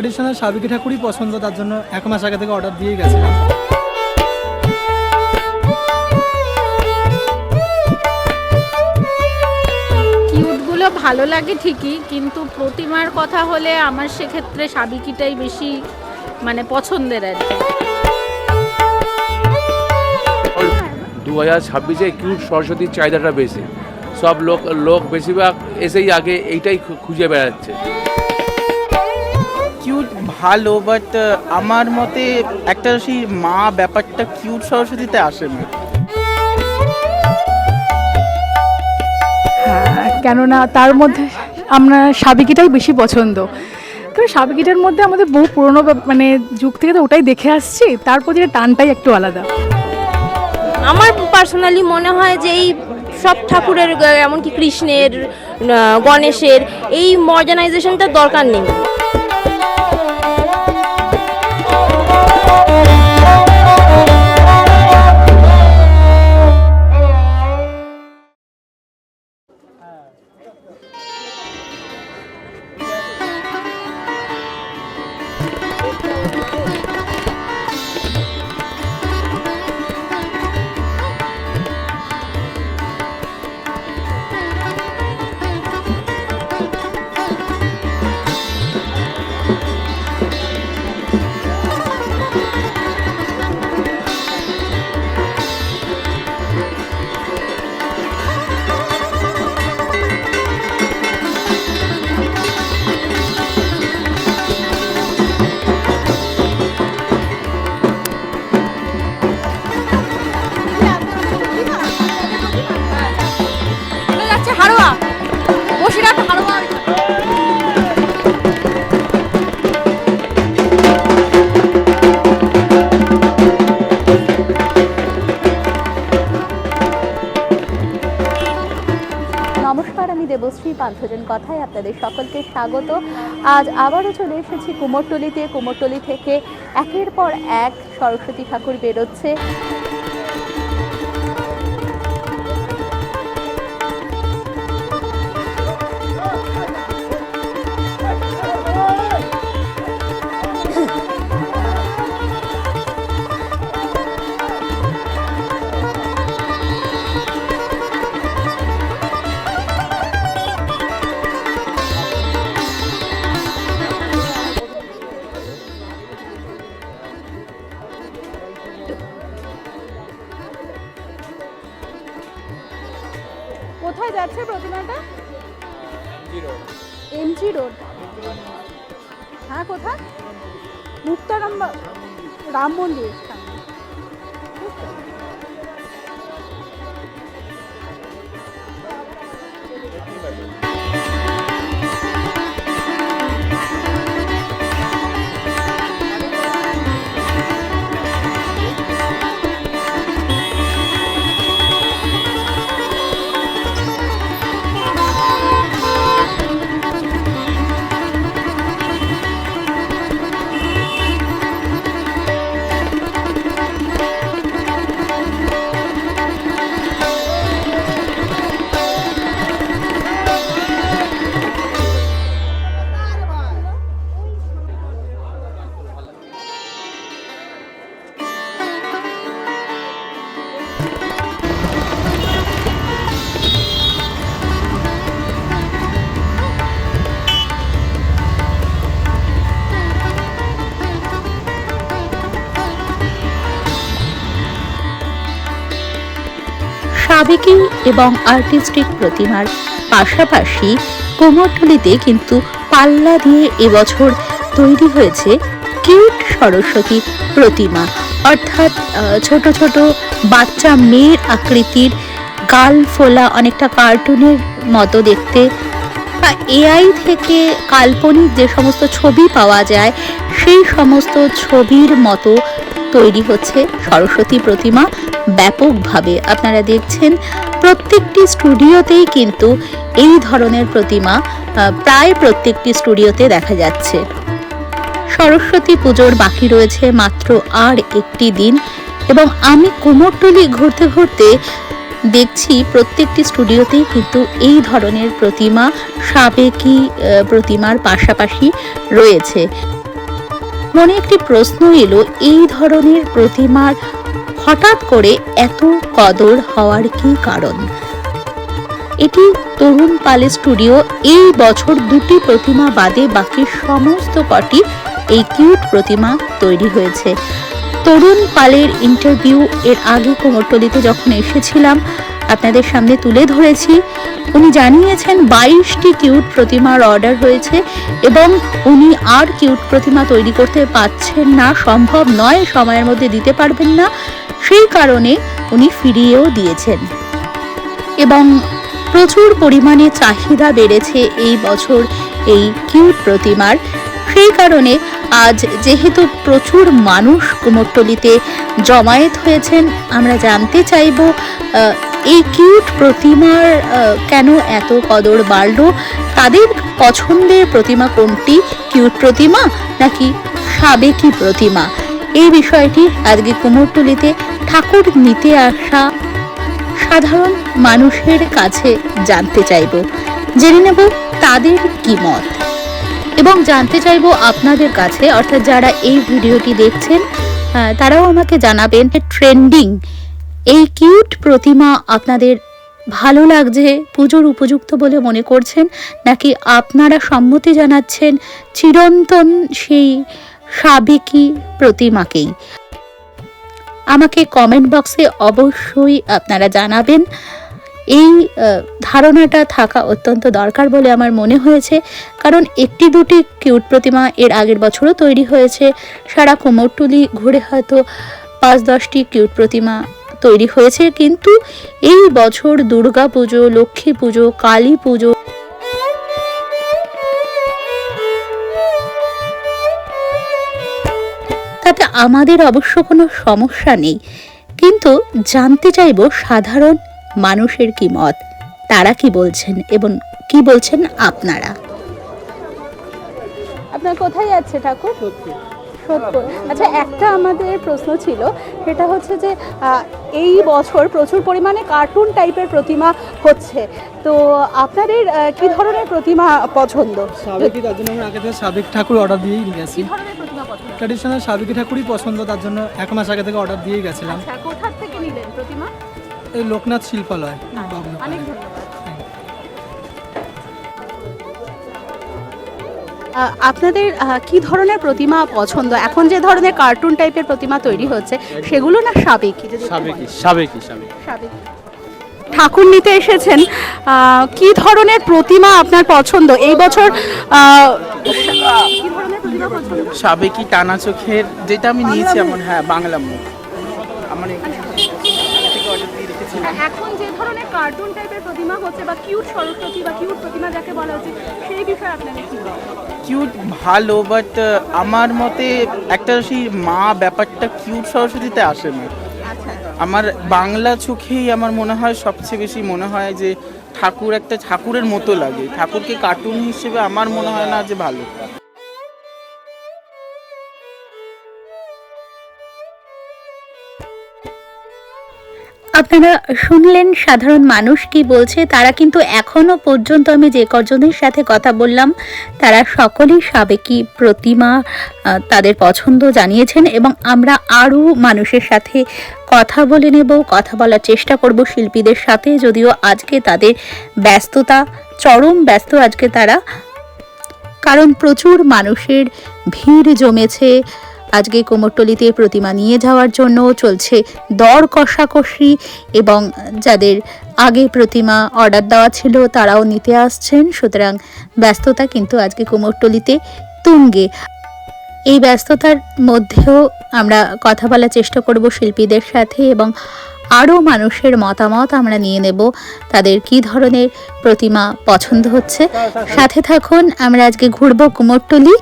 Traditional সাবেকি ঠাকুরই পছন্দ, তার জন্য 1 মাস আগে থেকে অর্ডার দিয়েই গেছিলাম। কিউটগুলো ভালো লাগে ঠিকই, কিন্তু প্রতিমার কথা হলে আমার সেক্ষেত্রে সাবেকিটাই বেশি মানে পছন্দের আর কি। 2026-এ কিউট সরস্বতীর চাহিদাটা বেশি, সব লোক বেশিরভাগ এসেই আগে এইটাই খুঁজে বেড়াচ্ছে। কিউট ভালো, বাট আমার মতে একটা সেই মা ব্যাপারটা কিউট সরস্বতীতে আসে না। হ্যাঁ, কেননা তার মধ্যে আমরা সাবেকিটাই বেশি পছন্দ, কারণ সাবেকিটার মধ্যে আমাদের বহু পুরনো মানে যুগ থেকে তো ওটাই দেখে আসছি, তার প্রতি টানটাই একটু আলাদা। আমার পার্সোনালি মনে হয় যে এই সব ঠাকুরের এমনকি কৃষ্ণের, গণেশের এই মডার্নাইজেশনটার দরকার নেই। নমস্কার, আমি দেবশ্রী পান্থজন কথায় আপনাদের সকলকে স্বাগত। আজ আবারও চলে এসেছি কুমোরটুলিতে। কুমোরটুলি থেকে একের পর এক সরস্বতী ঠাকুর বেরোচ্ছে। কোথায় যাচ্ছে প্রতিমাটা? MG road. হ্যাঁ, কোথায়? মুক্তারাম রাম মন্দির সামনে। সাবেকি এবং আর্টিস্টিক প্রতিমার পাশাপাশি কুমোরটুলিতে কিন্তু পাল্লা দিয়ে এবছর তৈরি হয়েছে কিউট সরস্বতী প্রতিমা, অর্থাৎ ছোট ছোট বাচ্চা মেয়ের আকৃতির, গাল ফোলা, অনেকটা কার্টুনের মতো দেখতে, বা এআই থেকে কাল্পনিক যে সমস্ত ছবি পাওয়া যায় সেই সমস্ত ছবির মতো তৈরি হচ্ছে সরস্বতী প্রতিমা ব্যাপকভাবে। আপনারা দেখছেন প্রত্যেকটি স্টুডিওতেই কিন্তু এই ধরনের প্রতিমা প্রায় প্রত্যেকটি স্টুডিওতে দেখা যাচ্ছে। সরস্বতী পুজোর বাকি রয়েছে মাত্র আর একটি দিন, এবং আমি কুমোরটুলি ঘুরতে ঘুরতে দেখছি প্রত্যেকটি স্টুডিওতেই কিন্তু এই ধরনের প্রতিমা, সাবেকি প্রতিমার পাশাপাশি রয়েছে। মনে একটি প্রশ্ন এলো, এই ধরনের প্রতিমার হঠাৎ করে এত কদর হওয়ার কি কারণ? এটি তরুণ পাল স্টুডিও। এই বছর 2টি প্রতিমা বাদে বাকি সমস্ত কটি এই কিউট প্রতিমা তৈরি হয়েছে। তরুণ পালের ইন্টারভিউ এর আগে কুমোরটুলিতে যখন এসেছিলাম আপনাদের সামনে তুলে ধরেছি। উনি জানিয়েছেন 22টি কিউট প্রতিমার অর্ডার হয়েছে এবং উনি আর কিউট প্রতিমা তৈরি করতে পারছেন না, সম্ভব নয়, সময়ের মধ্যে দিতে পারবেন না, সেই কারণে উনি ফিরিয়েও দিয়েছেন। এবং প্রচুর পরিমাণে চাহিদা বেড়েছে এই বছর এই কিউট প্রতিমার, সেই কারণে আজ যেহেতু প্রচুর মানুষ কুমোরটুলিতে জমায়েত হয়েছেন, আমরা জানতে চাইব এই কিউট প্রতিমার কেন এত কদর বাড়লো, তাদের পছন্দের প্রতিমা কোনটি, কিউট প্রতিমা নাকি সাবেকি প্রতিমা। এই বিষয়টি আজকে কুমোরটুলিতে ঠাকুর নিতে আসা সাধারণ মানুষের কাছে জানতে চাইব, জেনে নেব তাদের কি মত এবং জানতে চাইব আপনাদের কাছে, অর্থাৎ যারা এই ভিডিওটি দেখছেন তারাও আমাকে জানাবেন ট্রেন্ডিং এই কিউট প্রতিমা আপনাদের ভালো লাগছে, পুজোর উপযুক্ত বলে মনে করছেন, নাকি আপনারা সম্মতি জানাচ্ছেন চিরন্তন সেই সাবেকি প্রতিমাকেই। আমাকে কমেন্ট বক্সে অবশ্যই আপনারা জানাবেন। এই ধারণাটা থাকা অত্যন্ত দরকার বলে আমার মনে হয়েছে, কারণ 1-2টি কিউট প্রতিমা এর আগের বছরও তৈরি হয়েছে। সারা কুমোরটুলি ঘুরে হয়তো 5-10টি কিউট প্রতিমা তৈরি হয়েছে, কিন্তু এই বছর দুর্গা পুজো, লক্ষ্মী পুজো, কালী পুজো, তাতে আমাদের অবশ্য কোনো সমস্যা নেই, কিন্তু জানতে চাইব সাধারণ মানুষের কি মত, তারা কি বলছেন এবং কি বলছেন আপনারা। আপনার কোথায় যাচ্ছে ঠাকুর? সোদপুর। আচ্ছা, একটা আমাদের প্রশ্ন ছিল, সেটা হচ্ছে যে এই বছর প্রচুর পরিমাণে কার্টুন টাইপের প্রতিমা হচ্ছে, তো আপনাদের কি ধরনের প্রতিমা পছন্দ? সাবেকি, তার জন্য আমরা আগে থেকে সাবেক ঠাকুর অর্ডার দিয়েই গেছি। ট্র্যাডিশনাল সাবেকি ঠাকুরই পছন্দ, তার জন্য 1 মাস আগে থেকে অর্ডার দিয়েই গেছিলাম। আচ্ছা, কোথা থেকে নিলেন প্রতিমা? এই লোকনাথ শিল্পালয়। অনেক ধন্যবাদ। আপনাদের কি ধরনের প্রতিমা পছন্দ? এখন যে ধরনের কার্টুন টাইপের প্রতিমা তৈরি হচ্ছে সেগুলো না সাবেকি? সাবেকি। ঠাকুর নিতে এসেছেন, কি ধরনের প্রতিমা আপনার পছন্দ এই বছর? কি ধরনের প্রতিমা পছন্দ? সাবেকি টানা চোখের, যেটা আমি নিয়েছি আমার, হ্যাঁ, বাংলা মুখ আমার এখন যে ধরনের কার্টুন টাইপের প্রতিমা হচ্ছে বা কিউট সরস্বতী বা কিউট প্রতিমা যাকে বলা হচ্ছে, সেই বিষয়ে আপনাদের কি বলেন? কিউট ভালো, বাট আমার মতে একটা সেই মা ব্যাপারটা কিউট সরস্বতীতে আসে না। আমার বাংলা চোখেই আমার মনে হয় সবচেয়ে বেশি মনে হয় যে ঠাকুর একটা ঠাকুরের মতো লাগে, ঠাকুরকে কার্টুন হিসেবে আমার মনে হয় না যে ভালো। আপনারা শুনলেন সাধারণ মানুষ কি বলছে। তারা কিন্তু এখনো পর্যন্ত আমি যে কজনের সাথে কথা বললাম তারা সকলেই সাবেকি প্রতিমা তাদের পছন্দ জানিয়েছেন এবং আমরা আরও মানুষের সাথে কথা বলে নেব, কথা বলার চেষ্টা করব শিল্পীদের সাথে, যদিও আজকে তাদের ব্যস্ততা, চরম ব্যস্ত আজকে তারা, কারণ প্রচুর মানুষের ভিড় জমেছে আজকে কুমোরটুলিতে প্রতিমা নিয়ে যাওয়ার জন্য। চলছে দর কষাকষি এবং যাদের আগে প্রতিমা অর্ডার দেওয়া ছিল তারাও নিতে আসছেন, সুতরাং ব্যস্ততা কিন্তু আজকে কুমোরটুলিতে তুঙ্গে। এই ব্যস্ততার মধ্যেও আমরা কথা বলার চেষ্টা করব শিল্পীদের সাথে এবং আরও মানুষের মতামত আমরা নিয়ে নেব, তাদের কি ধরনের প্রতিমা পছন্দ হচ্ছে। সাথে থাকুন, আমরা আজকে ঘুরবো কুমোরটুলি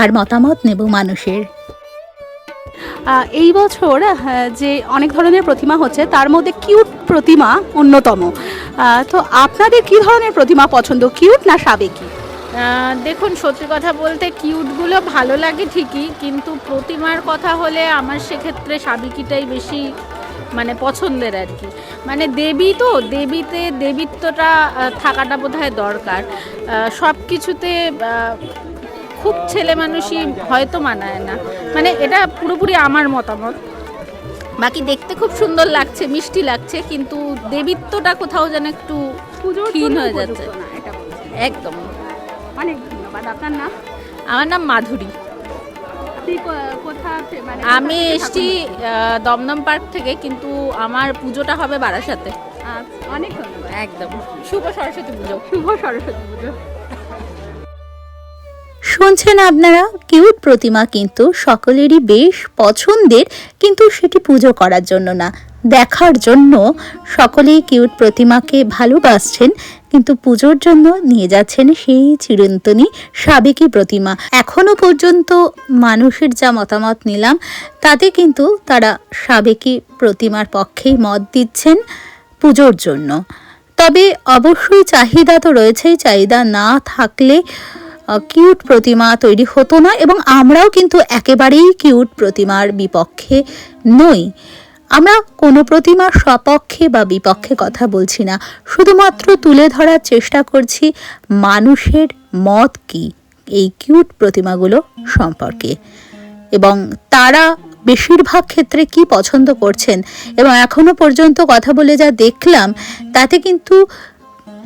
আর মতামত নেব মানুষের। এই বছর যে অনেক ধরনের প্রতিমা হচ্ছে তার মধ্যে কিউট প্রতিমা অন্যতম, তো আপনাদের কি ধরনের প্রতিমা পছন্দ, কিউট না সাবেকি? দেখুন, সত্যি কথা বলতে কিউটগুলো ভালো লাগে ঠিকই, কিন্তু প্রতিমার কথা হলে আমার সেক্ষেত্রে সাবেকিটাই বেশি মানে পছন্দের আর কি। মানে দেবী তো, দেবীত্বটা থাকাটা বোধহয় দরকার সব কিছুতে। খুব ছেলে মানুষই হয়তো মানায় না, মানে এটা পুরোপুরি আমার মতামত। বাকি দেখতে খুব সুন্দর লাগছে, মিষ্টি লাগছে, কিন্তু দেবীত্বটা কোথাও যেন একটু ক্ষীণ হয়ে যাচ্ছে। একদম। অনেক ধন্যবাদ। আপনার নাম? আমার নাম মাধুরী। আমি এসছি দমদম পার্ক থেকে, কিন্তু আমার পুজোটা হবে বারাসাতে। অনেক ধন্যবাদ। একদম। শুভ সরস্বতী পুজো। শুভ সরস্বতী পুজো। শুনছেন আপনারা, কিউট প্রতিমা কিন্তু সকলেরই বেশ পছন্দের, কিন্তু সেটি পুজো করার জন্য না, দেখার জন্য সকলেই কিউট প্রতিমাকে ভালোবাসছেন, কিন্তু পুজোর জন্য নিয়ে যাচ্ছেন সেই চিরন্তনী সাবেকি প্রতিমা। এখনো পর্যন্ত মানুষের যা মতামত নিলাম তাতে কিন্তু তারা সাবেকি প্রতিমার পক্ষেই মত দিচ্ছেন পুজোর জন্য। তবে অবশ্যই চাহিদা তো রয়েছেই, চাহিদা না থাকলে কিউট প্রতিমা তৈরি হতো না, এবং আমরাও কিন্তু একেবারেই কিউট প্রতিমার বিপক্ষে নই। আমরা কোনো প্রতিমার সপক্ষে বা বিপক্ষে কথা বলছি না, শুধুমাত্র তুলে ধরার চেষ্টা করছি মানুষের মত কি এই কিউট প্রতিমাগুলো সম্পর্কে, এবং তারা বেশিরভাগ ক্ষেত্রে কি পছন্দ করছেন। এবং এখনো পর্যন্ত কথা বলে যা দেখলাম তাতে কিন্তু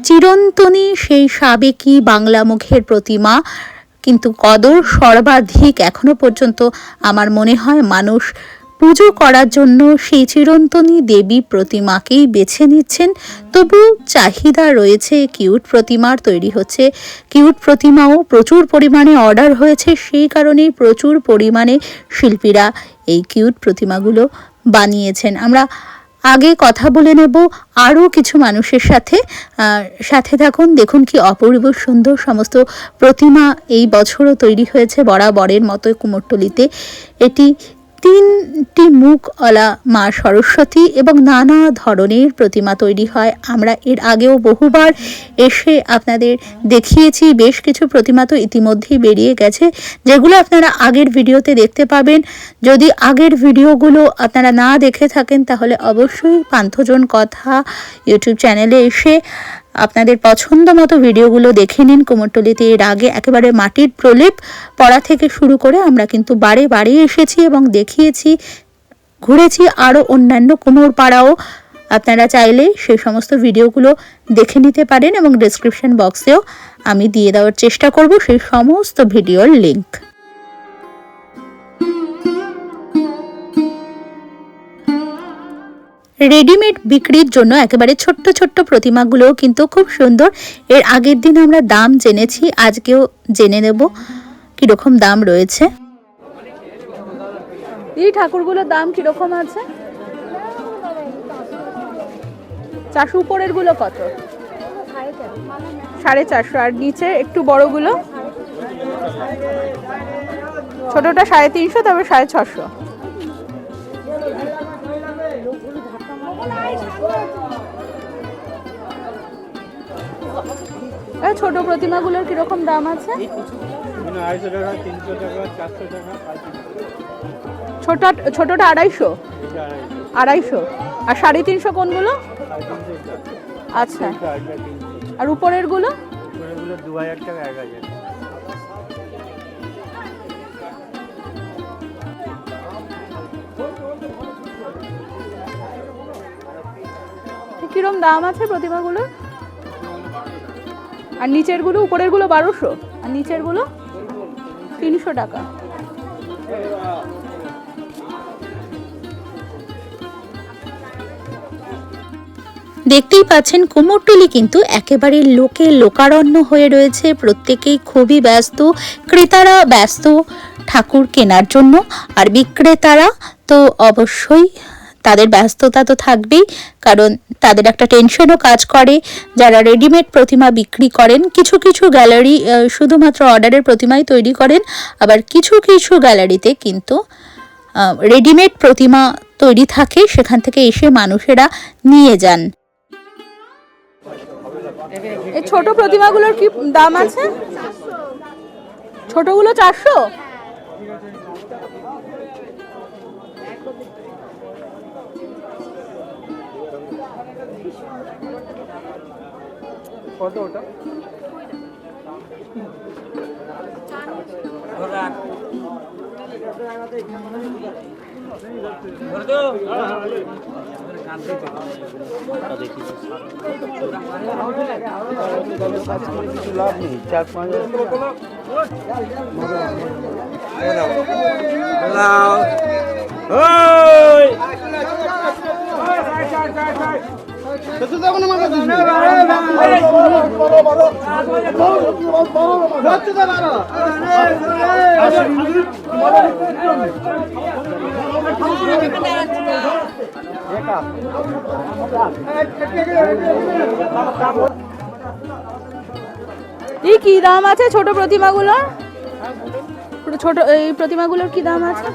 চিরন্তনী সেই সাবেকি বাংলা মুখের প্রতিমা কিন্তু কদর সর্বাধিক এখনো পর্যন্ত আমার মনে হয় মানুষ পুজো করার জন্য সেই চিরন্তনী দেবী প্রতিমাকেই বেছে নিচ্ছেন। তবু চাহিদা রয়েছে কিউট প্রতিমার, তৈরি হচ্ছে কিউট প্রতিমাও প্রচুর পরিমাণে অর্ডার হয়েছে, সেই কারণেই প্রচুর পরিমাণে শিল্পীরা এই কিউট প্রতিমাগুলো বানিয়েছেন। আমরা আগে কথা বলে নেব আরও কিছু মানুষের সাথে, সাথে থাকুন। দেখুন কি অপূর্ব সুন্দর সমস্ত প্রতিমা এই বছরও তৈরি হয়েছে বরাবরের মতো কুমোরটুলিতে। এটি 3টি মুখওয়ালা মা সরস্বতী এবং নানা ধরনের প্রতিমা তৈরি হয়। আমরা এর আগেও বহুবার এসে আপনাদের দেখিয়েছি, বেশ কিছু প্রতিমা তো ইতিমধ্যেই বেরিয়ে গেছে, যেগুলো আপনারা আগের ভিডিওতে দেখতে পাবেন। যদি আগের ভিডিওগুলো আপনারা না দেখে থাকেন তাহলে অবশ্যই পান্থজন কথা ইউটিউব চ্যানেলে এসে আপনাদের পছন্দ মতো ভিডিওগুলো দেখে নিন। কুমোরটুলিতে এর আগে একেবারে মাটির প্রলেপ পড়া থেকে শুরু করে আমরা কিন্তু বারে বারে এসেছি এবং দেখিয়েছি, ঘুরেছি আরও অন্যান্য কুমোর পাড়াও। আপনারা চাইলে সেই সমস্ত ভিডিওগুলো দেখে নিতে পারেন, এবং ডেসক্রিপশন বক্সেও আমি দিয়ে দেওয়ার চেষ্টা করব সেই সমস্ত ভিডিওর লিঙ্ক। রেডিমেড বিক্রির জন্য একেবারে ছোট্ট ছোট্ট প্রতিমাগুলোও কিন্তু খুব সুন্দর। এর আগের দিন আমরা দাম জেনেছি, আজকেও জেনে নেব কিরকম দাম রয়েছে। এই ঠাকুরগুলোর দাম কিরকম আছে? 400। উপরের গুলো কত? 450। আর নিচে একটু বড়গুলো? ছোটটা 350, তারপরে 650। ছোট প্রতিমাগুলোর কিরকম দাম আছে? 250 টাকা, 300 টাকা, 400 টাকা। ছোটটা 250? 250। আর 350 কোনগুলো? আচ্ছা। আর উপরের গুলো? 2000 টাকা, 1000। কিরম দাম আছে প্রতিমাগুলো? আর নিচের গুলো? উপরের গুলো 1200, আর নিচের গুলো 300 টাকা। দেখতেই পাচ্ছেন কুমোরটুলি কিন্তু একেবারে লোকে লোকারণ্য হয়ে রয়েছে, প্রত্যেকেই খুবই ব্যস্ত, ক্রেতারা ব্যস্ত ঠাকুর কেনার জন্য, আর বিক্রেতারা তো অবশ্যই তাদের ব্যস্ততা তো থাকবেই, কারণ তাদের একটা টেনশনও কাজ করে। যারা রেডিমেড প্রতিমা বিক্রি করেন, কিছু কিছু গ্যালারি শুধুমাত্র অর্ডারের প্রতিমাই তৈরি করেন, আবার কিছু কিছু গ্যালারিতে কিন্তু রেডিমেড প্রতিমা তৈরি থাকে, সেখান থেকে এসে মানুষেরা নিয়ে যান। এই ছোট প্রতিমাগুলোর কি দাম আছে? ছোটগুলো 400? কত ওটা? এই কি দাম আছে ছোট প্রতিমাগুলোর? ছোট এই প্রতিমাগুলোর কি দাম আছে?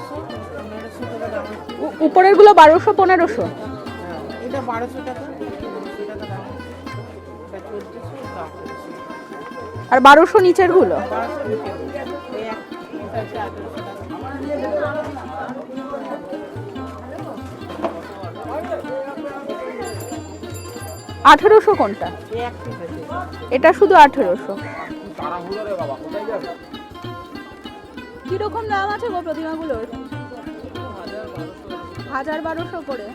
উপরের গুলো 1200 1500। এটা 1200 টাকা। আর 1200 নিচের গুলো? 1800 কোনটা? এটা শুধু 1800। কিরকম দাম আছে গো প্রতিমাগুলোর? 1000-1200 করে।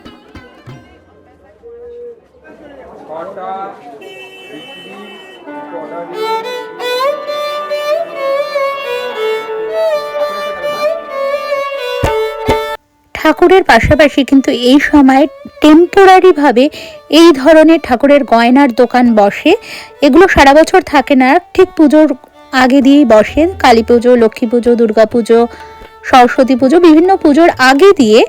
ঠাকুরের পাশাপাশি কিন্তু এই সময় টেম্পোরারি ভাবে এই ধরনের ঠাকুরের গয়নার দোকান বসে। এগুলো সারা বছর থাকে না, ঠিক পুজোর আগে দিয়েই বসে। কালী পুজো, লক্ষ্মী পুজো, দুর্গা পুজো, সরস্বতী পুজো, বিভিন্ন পুজোর আগে দিয়ে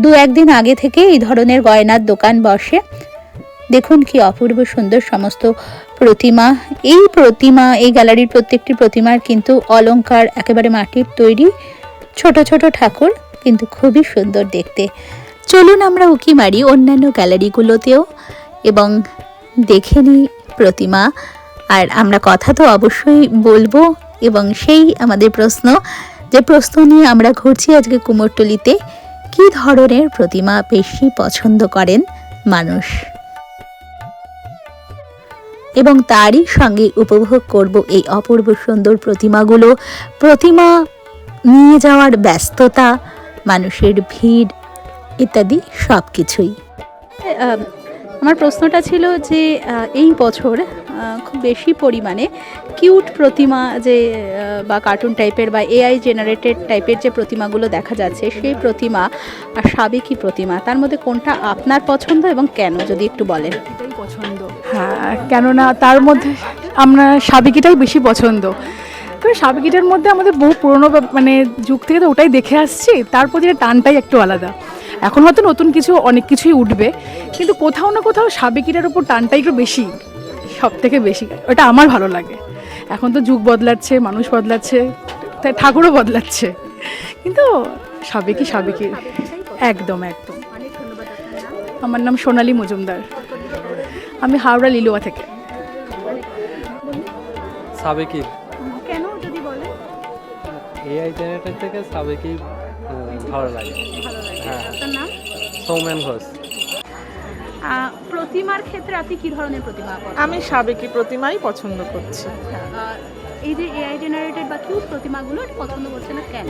2-1 দিন আগে থেকে এই ধরনের গয়নার দোকান বসে। দেখুন কি অপূর্ব সুন্দর সমস্ত প্রতিমা। এই গ্যালারির প্রত্যেকটি প্রতিমার কিন্তু অলংকার, একেবারে মাটির তৈরি ছোট ছোট ঠাকুর, কিন্তু খুবই সুন্দর দেখতে। চলুন আমরা উকি মারি অন্যান্য গ্যালারিগুলোতেও এবং দেখে নিই প্রতিমা। আর আমরা কথা তো অবশ্যই বলবো, এবং সেই আমাদের প্রশ্ন, যে প্রশ্ন নিয়ে আমরা ঘুরছি আজকে কুমোরটুলিতে, কি ধরনের প্রতিমা বেশি পছন্দ করেন মানুষ, এবং তারই সঙ্গে উপভোগ করব এই অপূর্ব সুন্দর প্রতিমাগুলো। প্রতিমা নিয়ে যাওয়ার ব্যস্ততা, মানুষের ভিড় ইত্যাদি সব কিছুই। আমার প্রশ্নটা ছিল যে এই বছর খুব বেশি পরিমাণে কিউট প্রতিমা যে বা কার্টুন টাইপের বা এআই জেনারেটেড টাইপের যে প্রতিমাগুলো দেখা যাচ্ছে, সেই প্রতিমা আর সাবেকি প্রতিমা, তার মধ্যে কোনটা আপনার পছন্দ এবং কেন, যদি একটু বলেন। এটাই পছন্দ। হ্যাঁ, কেননা তার মধ্যে আমরা সাবেকিটাই বেশি পছন্দ। কারণ সাবেকিটার মধ্যে আমাদের বহু পুরনো মানে যুগ থেকে তো ওটাই দেখে আসছি, তার প্রতি টানটাই একটু আলাদা। এখন হয়তো নতুন কিছু অনেক কিছুই উঠবে, কিন্তু কোথাও না কোথাও সাবেকিটার উপর টানটাই একটু বেশি, সব থেকে বেশি। ওটা আমার ভালো লাগে। এখন তো যুগ বদলাচ্ছে, মানুষ বদলাচ্ছে, তাই ঠাকুরও বদলাচ্ছে, কিন্তু সাবেকি একদম একদম। আমার নাম সোনালী মজুমদার, আমি হাওড়া লিলুয়া থেকে। সাবেকি কেন যদি বলেন? এআই জেনারেটর থেকে সাবেকি ভালো লাগে। হ্যাঁ, আপনার নাম? সৌমেন ঘোষ। প্রতিমার ক্ষেত্রে আপনি কি ধরনের প্রতিমা পছন্দ? আমি সাবেকি প্রতিমাই পছন্দ করছি। এই যে এআই জেনারেটেড বা কিউট প্রতিমাগুলো পছন্দ করছে না কেন?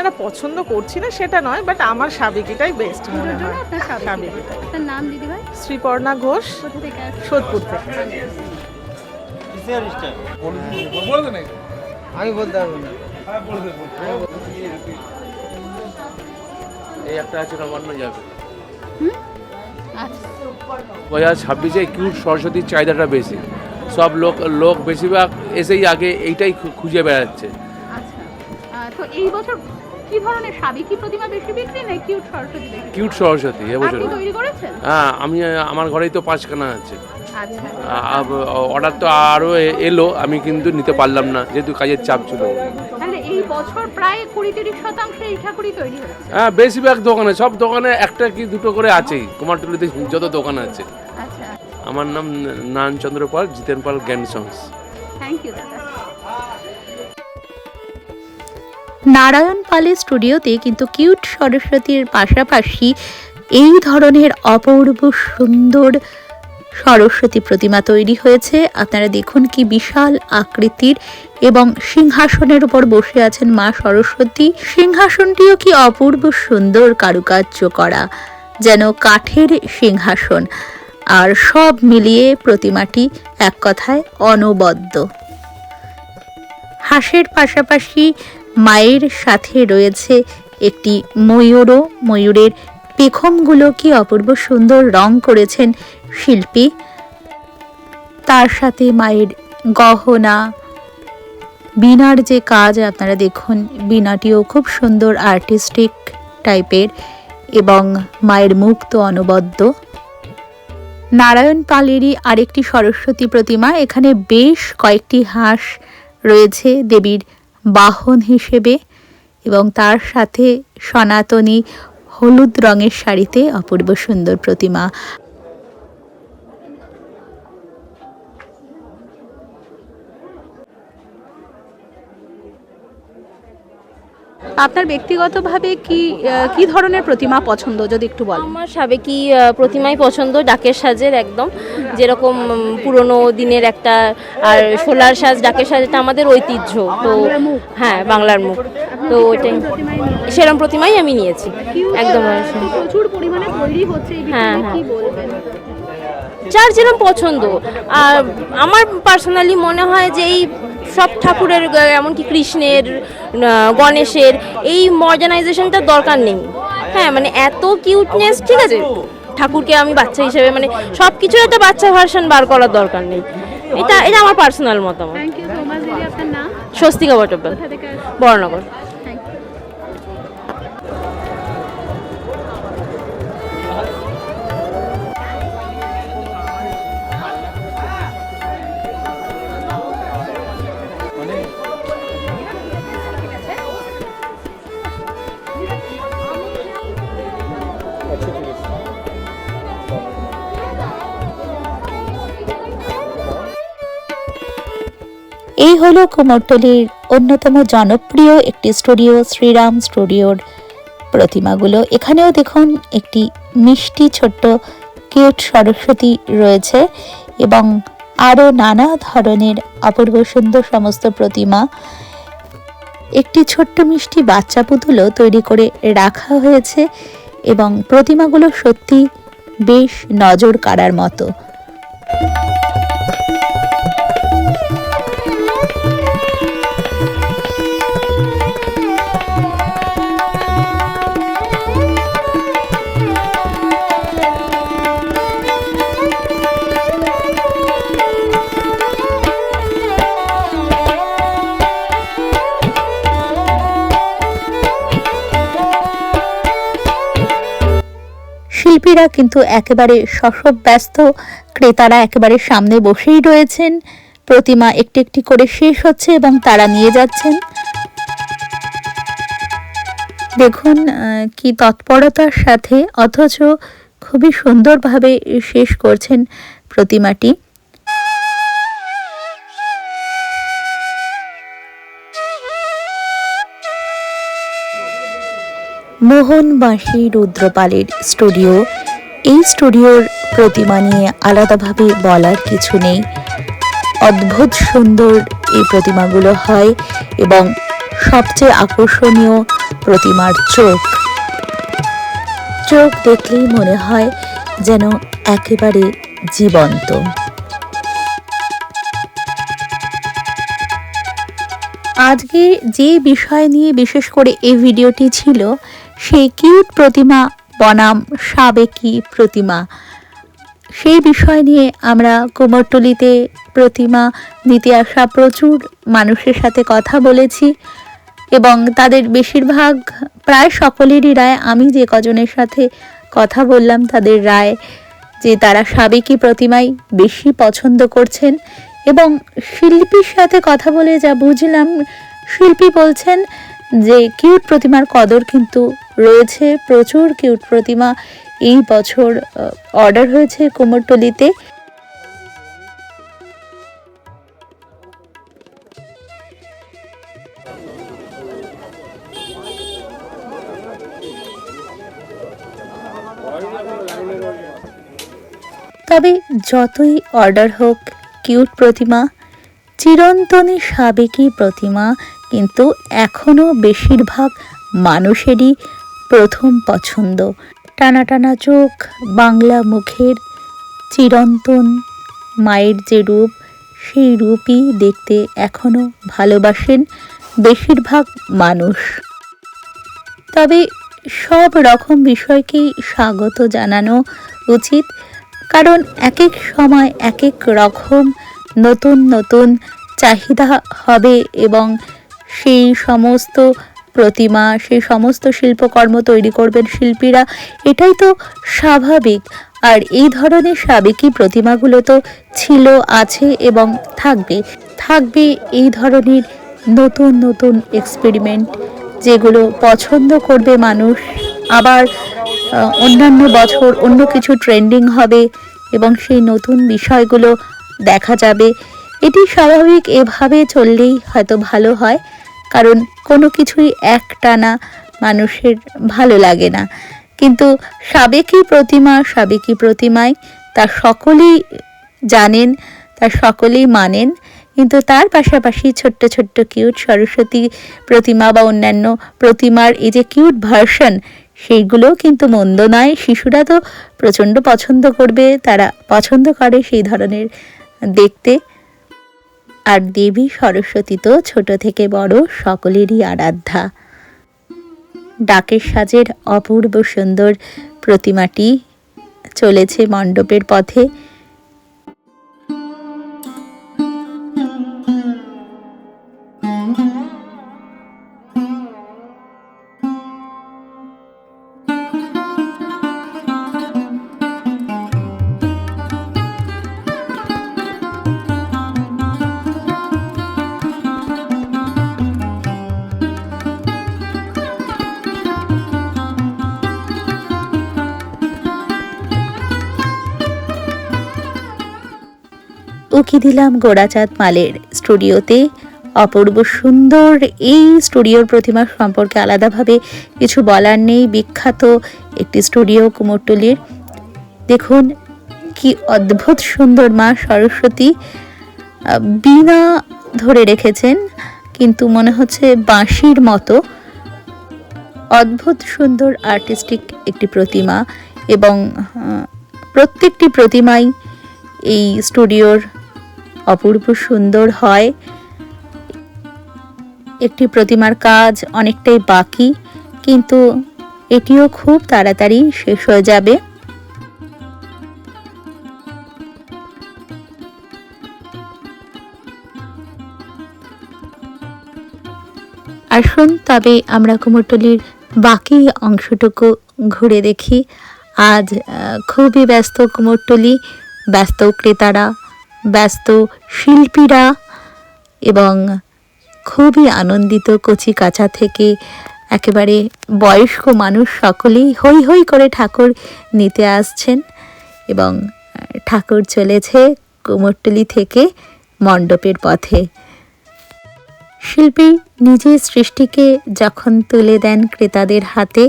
না, পছন্দ করছি না সেটা নয়, বাট আমার সাবেকিটাই বেস্ট মনে হয়। আপনার সাবেকি। আপনার নাম দিদিভাই? শ্রীপর্ণা ঘোষ, কোথা থেকে আসছেন? সোদপুর থেকে। আমি বলতে পারবো না। এই একটা আছে নবান্ন যাবে। আচ্ছা, 2026-এ কিউট সরস্বতীর চাহিদাটা বেশি। সব লোক বেশিরভাগ এসেই আগে এইটাই খুঁজে বেড়াচ্ছে। আচ্ছা। তো এই বছর কি ধরনের সাবেকি প্রতিমা বেশি বিক্রি না কিউট সরস্বতী বেশি? কিউট সরস্বতী এবছর। আপনি তৈরি করেছেন? হ্যাঁ, আমার ঘরেই তো 5খানা আছে। আচ্ছা। অর্ডার তো আরও এলো, আমি কিন্তু নিতে পারলাম না যেহেতু কাজের চাপ ছিল। তাহলে এই বছর প্রায় 20-30% এই ঠাকুরই তৈরি হয়েছে? হ্যাঁ, বেশিরভাগ দোকানে, সব দোকানে একটা কি দুটো করে আছেই। কুমারটুলিতে যত দোকান আছে। আচ্ছা, আমার নাম নারায়ণচন্দ্র পাল, জিতেন পাল জ্ঞান সংস। থ্যাংক ইউ দাদা। নারায়ণ পালের স্টুডিওতে কিন্তু কিউট সরস্বতীর পাশাপাশি এই ধরনের অপূর্ব সুন্দর সরস্বতী প্রতিমা তৈরি হয়েছে। আপনারা দেখুন কি বিশাল আকৃতির এবং সিংহাসনের উপর বসে আছেন মা সরস্বতী। সিংহাসনটিও কি অপূর্ব সুন্দর কারুকার্য করা, যেন কাঠের সিংহাসন। আর সব মিলিয়ে প্রতিমাটি এক কথায় অনবদ্য। হাঁসের পাশাপাশি মায়ের সাথে রয়েছে একটি ময়ূরও। ময়ূরের পেখমগুলো কি অপূর্ব সুন্দর রং করেছেন শিল্পী। তার সাথে মায়ের গহনা, বীণার যে কাজ আপনারা দেখুন, বীণাটিও খুব সুন্দর আর্টিস্টিক টাইপের, এবং মায়ের মুখ তো অনবদ্য। নারায়ণ পালেরই আরেকটি সরস্বতী প্রতিমা। এখানে বেশ কয়েকটি হাঁস রয়েছে দেবীর বাহন হিসেবে, এবং তার সাথে সনাতনী হলুদ রঙের শাড়িতে অপূর্ব সুন্দর প্রতিমা। আপনার ব্যক্তিগতভাবে কি ধরনের প্রতিমা পছন্দ যদি একটু বলেন? আমার সাবেকি প্রতিমাই পছন্দ, ডাকের সাজের একদম, যেরকম পুরনো দিনের একটা, আর শোলার সাজ, ডাকের সাজটা আমাদের ঐতিহ্য তো। হ্যাঁ, বাংলার মুখ তো, ওইটাই সেরকম প্রতিমাই আমি নিয়েছি একদম। প্রচুর পরিমাণে তৈরি হচ্ছে, হ্যাঁ, কি বলবেন? যার যেরকম পছন্দ। আর আমার পার্সোনালি মনে হয় যে এই সব ঠাকুরের, এমনকি কৃষ্ণের, গণেশের, এই মডার্নাইজেশনটার দরকার নেই। হ্যাঁ, মানে এত কিউটনেস, ঠিক আছে, ঠাকুরকে আমি বাচ্চা হিসেবে, মানে সব কিছুর একটা বাচ্চা ভার্সন বার করার দরকার নেই। এটা আমার পার্সোনাল মতামত। থ্যাংক ইউ সো মাচ দিদি। আপনার নাম? স্বস্তিকা বটব্যাল, বড়নগর। এই হলো কুমোরটুলির অন্যতম জনপ্রিয় একটি স্টুডিও, শ্রীরাম স্টুডিওর প্রতিমাগুলো। এখানেও দেখুন একটি মিষ্টি ছোট্ট কিউট সরস্বতী রয়েছে, এবং আরও নানা ধরনের অপূর্ব সুন্দর সমস্ত প্রতিমা। একটি ছোট্ট মিষ্টি বাচ্চা পুতুলও তৈরি করে রাখা হয়েছে, এবং প্রতিমাগুলো সত্যি বেশ নজর কাড়ার মতো। শিল্পীরা কিন্তু একেবারে শশব ব্যস্ত, ক্রেতারা একেবারে সামনে বসেই রয়েছেন। প্রতিমা একটি একটি করে শেষ হচ্ছে এবং তারা নিয়ে যাচ্ছেন। দেখুন কি তৎপরতার সাথে, অথচ খুবই সুন্দরভাবে শেষ করছেন প্রতিমাটি। মোহনবাসী রুদ্রপালের স্টুডিও। এই স্টুডিওর প্রতিমা নিয়ে আলাদাভাবে বলার কিছু নেই। অদ্ভুত সুন্দর এই প্রতিমাগুলো হয়, এবং সবচেয়ে আকর্ষণীয় প্রতিমার চোখ। চোখ দেখলেই মনে হয় যেন একেবারে জীবন্ত। আজকে যে বিষয় নিয়ে বিশেষ করে এই ভিডিওটি ছিল, সেই কিউট প্রতিমা বনাম সাবেকি প্রতিমা, সেই বিষয় নিয়ে আমরা কুমোরটুলিতে প্রতিমা নিতে আসা প্রচুর মানুষের সাথে কথা বলেছি, এবং তাদের বেশিরভাগ, প্রায় সকলেরই রায়, আমি যে কজনের সাথে কথা বললাম তাদের রায় যে তারা সাবেকি প্রতিমাই বেশি পছন্দ করছেন। এবং শিল্পীর সাথে কথা বলে যা বুঝলাম, শিল্পী বলছেন যে কিউট প্রতিমার কদর কিন্তু রয়েছে। প্রচুর কিউট প্রতিমা এই বছর অর্ডার হয়েছে কুমোরটুলিতে। তবে যতই অর্ডার হোক কিউট প্রতিমা, চিরন্তনী সাবেকি প্রতিমা কিন্তু এখনও বেশিরভাগ মানুষেরই প্রথম পছন্দ। টানা টানা চোখ, বাংলা মুখের চিরন্তন মায়ের যে রূপ, সেই রূপই দেখতে এখনও ভালোবাসেন বেশিরভাগ মানুষ। তবে সব রকম বিষয়কেই স্বাগত জানানো উচিত, কারণ এক এক সময় এক এক রকম নতুন নতুন চাহিদা হবে এবং সেই সমস্ত প্রতিমা, সেই সমস্ত শিল্পকর্ম তৈরি করবেন শিল্পীরা, এটাই তো স্বাভাবিক। আর এই ধরনের সাবেকি প্রতিমাগুলো তো ছিল, আছে এবং থাকবে এই ধরনের নতুন নতুন এক্সপেরিমেন্ট, যেগুলো পছন্দ করবে মানুষ। আবার অন্যান্য বছর অন্য কিছু ট্রেন্ডিং হবে এবং সেই নতুন বিষয়গুলো দেখা যাবে। এটি স্বাভাবিক, এভাবে চললেই হয়তো ভালো হয়, কারণ কোনো কিছুই একটানা মানুষের ভালো লাগে না। কিন্তু সাবেকি প্রতিমায় তা সকলেই জানেন, তা সকলেই মানেন। কিন্তু তার পাশাপাশি ছোট্ট ছোট্ট কিউট সরস্বতী প্রতিমা বা অন্যান্য প্রতিমার এই যে কিউট ভার্সন, সেইগুলোও কিন্তু মন্দ নয়। শিশুরা তো প্রচণ্ড পছন্দ করবে, তারা পছন্দ করে সেই ধরনের দেখতে। আর দেবী সরস্বতী তো ছোট থেকে বড় সকলেরই আরাধ্যা। ডাকের সাজের অপূর্ব সুন্দর প্রতিমাটি চলেছে মণ্ডপের পথে। উকি দিলাম গোড়াচাঁদ মালের স্টুডিওতে। অপূর্ব সুন্দর এই স্টুডিওর প্রতিমা সম্পর্কে আলাদাভাবে কিছু বলার নেই। বিখ্যাত একটি স্টুডিও কুমোরটুলির। দেখুন কি অদ্ভুত সুন্দর মা সরস্বতী, বীণা ধরে রেখেছেন, কিন্তু মনে হচ্ছে বাঁশির মতো। অদ্ভুত সুন্দর আর্টিস্টিক একটি প্রতিমা, এবং প্রত্যেকটি প্রতিমাই এই স্টুডিওর অপূর্ব সুন্দর হয়। একটি প্রতিমার কাজ অনেকটাই বাকি, কিন্তু এটিও খুব তাড়াতাড়ি শেষ হয়ে যাবে। আসুন তবে আমরা কুমোরটুলির বাকি অংশটুকু ঘুরে দেখি। আজ খুবই ব্যস্ত কুমোরটুলি, ব্যস্ত ক্রেতারা, ব্যস্ত শিল্পীরা এবং খুবই আনন্দিত। কচি কাঁচা থেকে একেবারে বয়স্ক মানুষ সকলেই হৈ হৈ করে ঠাকুর নিতে আসছেন, এবং ঠাকুর চলেছে কুমোরটুলি থেকে মণ্ডপের পথে। শিল্পী নিজের সৃষ্টিকে যখন তুলে দেন ক্রেতাদের হাতে,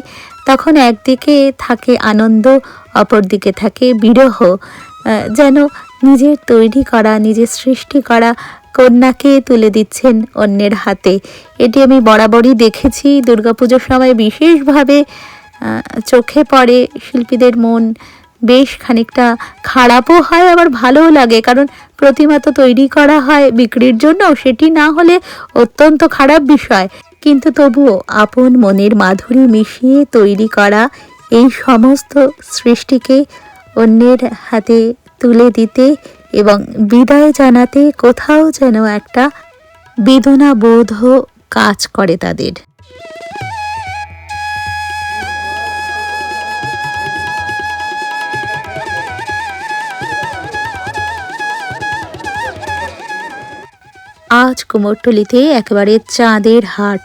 তখন একদিকে থাকে আনন্দ, অপরদিকে থাকে বিরহ। যেন নিজের তৈরি করা, নিজের সৃষ্টি করা কন্যাকে তুলে দিচ্ছেন অন্যের হাতে। এটি আমি বরাবরই দেখেছি। দুর্গাপুজোর সময় বিশেষভাবে চোখে পড়ে। শিল্পীদের মন বেশ খানিকটা খারাপও হয়, আবার ভালোও লাগে, কারণ প্রতিমা তো তৈরি করা হয় বিক্রির জন্য, সেটি না হলে অত্যন্ত খারাপ বিষয়। কিন্তু তবুও আপন মনের মাধুরী মিশিয়ে তৈরি করা এই সমস্ত সৃষ্টিকে অন্যের হাতে তুলে দিতে এবং বিদায় জানাতে কোথাও যেন একটা বেদনা বোধ কাজ করে তাদের। আজ কুমোরটুলিতে একেবারে চাঁদের হাট।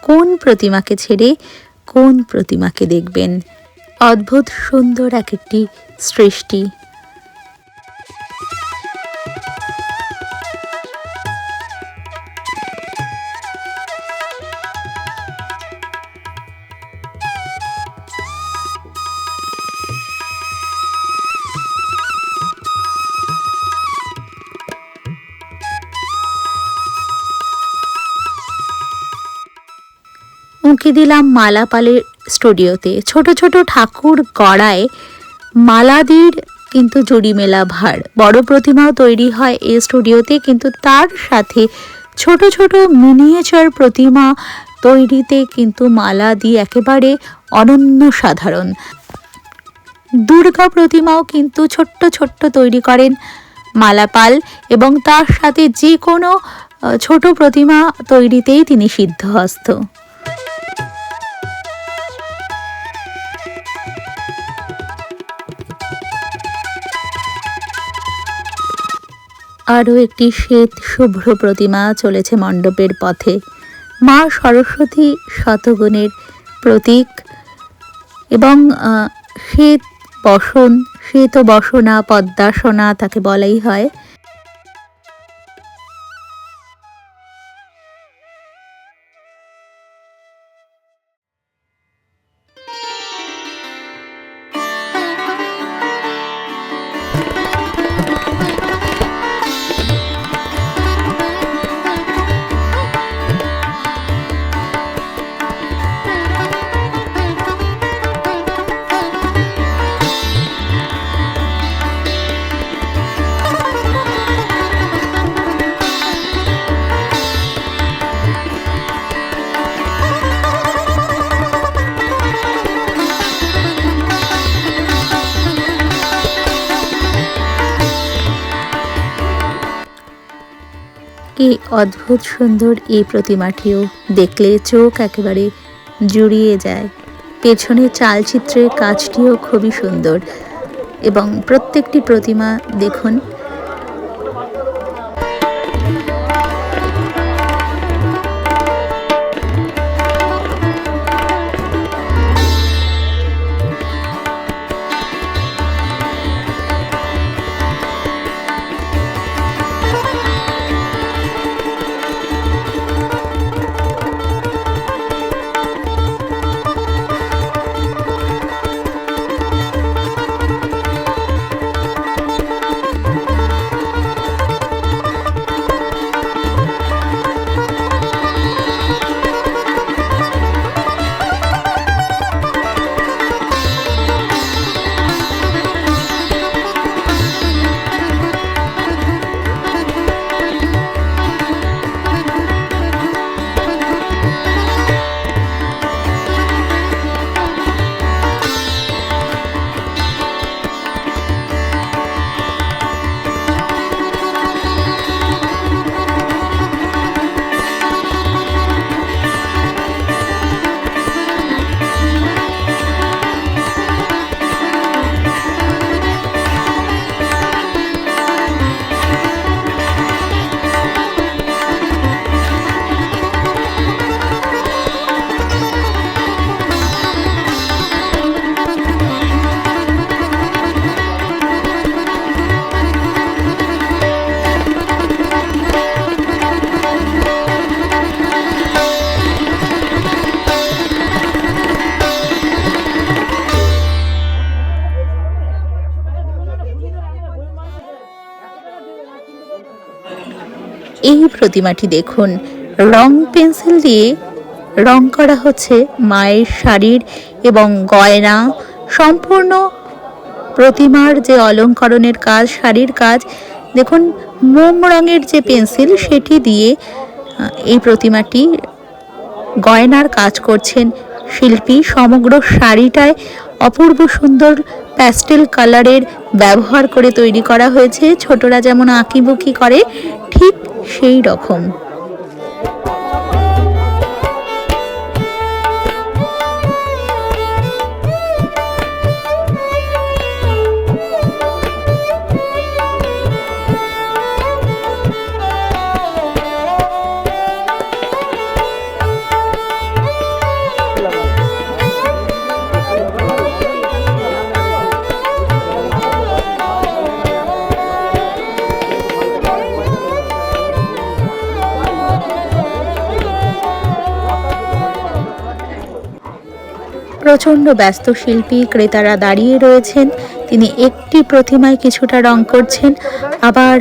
কোন প্রতিমাকে ছেড়ে কোন প্রতিমাকে দেখবেন? অদ্ভুত সুন্দর এক একটি সৃষ্টি। উঁকি দিলাম মালাপালের স্টুডিওতে। ছোট ছোট ঠাকুর গড়ায় মালাদির কিন্তু জুড়ি মেলা ভার। বড় প্রতিমাও তৈরি হয় এই স্টুডিওতে, কিন্তু তার সাথে ছোট ছোট মিনিয়েচার প্রতিমা তৈরিতে কিন্তু মালাদি একেবারে অনন্য সাধারণ। দুর্গা প্রতিমাও কিন্তু ছোট্ট ছোট্ট তৈরি করেন মালাপাল, এবং তার সাথে যে কোনো ছোট প্রতিমা তৈরিতেই তিনি সিদ্ধহস্ত। আরও একটি শ্বেত শুভ্র প্রতিমা চলেছে মণ্ডপের পথে। মা সরস্বতী শতগুণের প্রতীক, এবং শ্বেত বসনা পদ্মাসনা তাকে বলাই হয়। কি অদ্ভুত সুন্দর এই প্রতিমাটিও, দেখলে চোখ একেবারে জুড়িয়ে যায়। পেছনের চালচিত্রের কাজটিও খুবই সুন্দর, এবং প্রত্যেকটি প্রতিমা দেখুন এই প্রতিমাটি দেখুন, রং পেন্সিল দিয়ে রং করা হচ্ছে মায়ের শাড়ির এবং গয়না। সম্পূর্ণ প্রতিমার যে অলঙ্করণের কাজ, শাড়ির কাজ দেখুন, মোম রঙের যে পেন্সিল সেটি দিয়ে এই প্রতিমাটি গয়নার কাজ করছেন শিল্পী। সমগ্র শাড়িটায় অপূর্ব সুন্দর প্যাস্টেল কালারের ব্যবহার করে তৈরি করা হয়েছে। ছোটরা যেমন আঁকিবুকি করে ঠিক সেই রকম। প্রচণ্ড ব্যস্ত শিল্পী, ক্রেতারা দাঁড়িয়ে রয়েছেন। তিনি একটি প্রতিমায় কিছুটা রং করছেন, আবার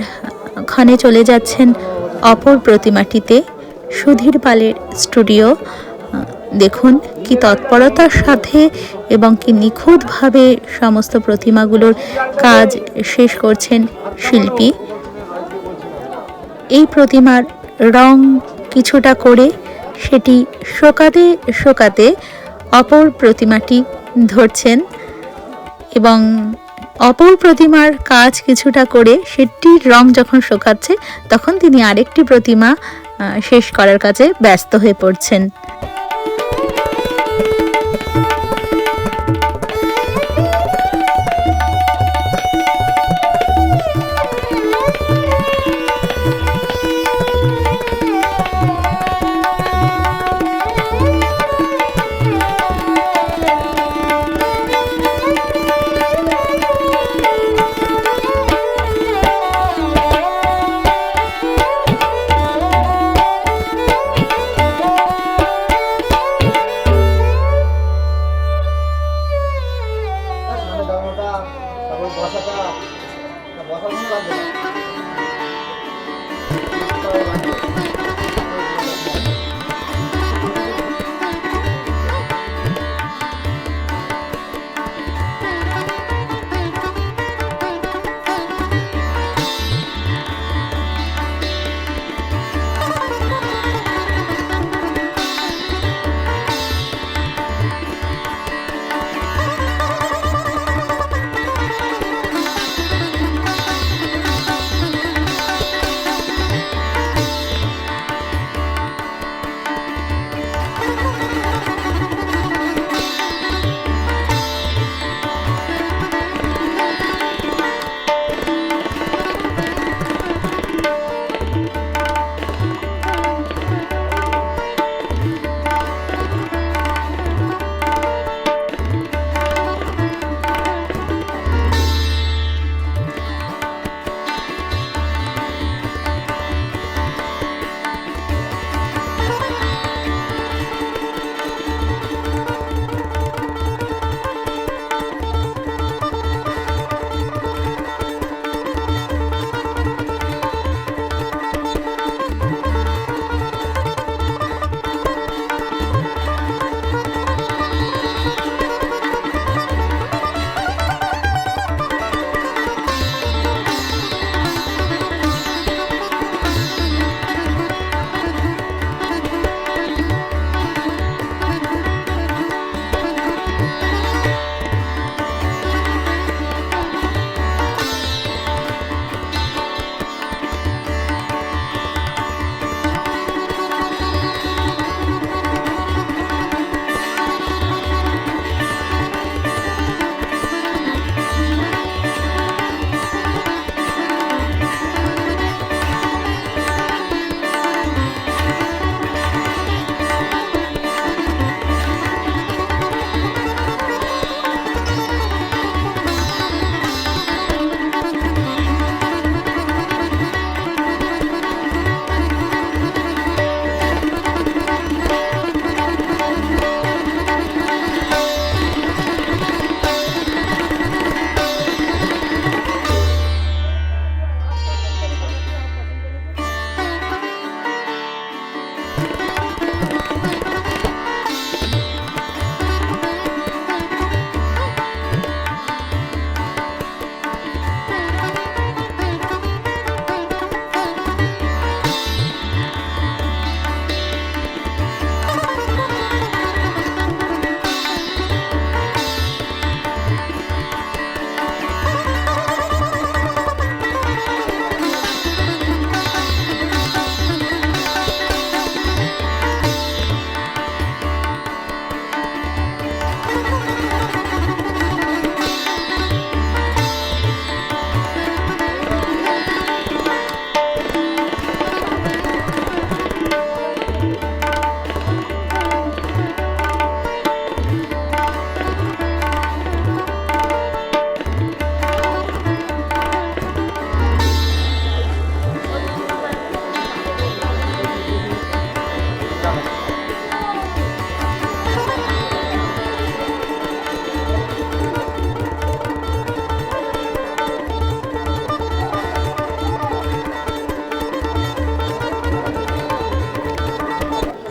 ক্ষণে চলে যাচ্ছেন অপর প্রতিমাটিতে। সুধীর পালের স্টুডিও, দেখুন কি তৎপরতার সাথে এবং কি নিখুঁতভাবে সমস্ত প্রতিমাগুলোর কাজ শেষ করছেন শিল্পী। এই প্রতিমার রং কিছুটা করে সেটি শোকাতে শোকাতে অপর প্রতিমাটি ধরছেন এবং অপর প্রতিমার কাজ কিছুটা করে সেটির রং যখন শোকাচ্ছে তখন তিনি আরেকটি প্রতিমা শেষ করার কাজে ব্যস্ত হয়ে পড়ছেন।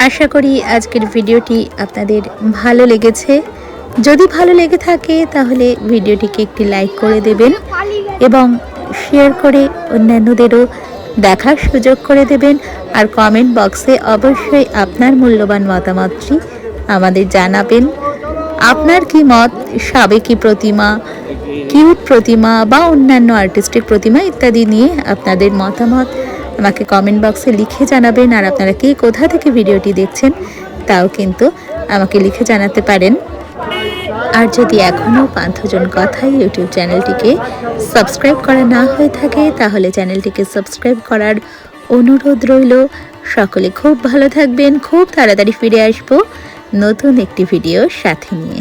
আশা করি আজকের ভিডিওটি আপনাদের ভালো লেগেছে। যদি ভালো লেগে থাকে তাহলে ভিডিওটিকে একটি লাইক করে দেবেন এবং শেয়ার করে অন্যান্যদেরও দেখার সুযোগ করে দেবেন। আর কমেন্ট বক্সে অবশ্যই আপনার মূল্যবান মতামতটি আমাদের জানাবেন। আপনার কি মত সাবেকি প্রতিমা, কিউট প্রতিমা বা অন্যান্য আর্টিস্টিক প্রতিমা ইত্যাদি নিয়ে আপনাদের মতামত আমাকে কমেন্ট বক্সে লিখে জানাবেন। আর আপনারা কে কোথা থেকে ভিডিওটি দেখছেন তাও কিন্তু আমাকে লিখে জানাতে পারেন। আর যদি এখনও পান্থজন কথাই ইউটিউব চ্যানেলটিকে সাবস্ক্রাইব করা না হয়ে থাকে তাহলে চ্যানেলটিকে সাবস্ক্রাইব করার অনুরোধ রইল। সকলে খুব ভালো থাকবেন। খুব তাড়াতাড়ি ফিরে আসবো নতুন একটি ভিডিওর সাথে নিয়ে।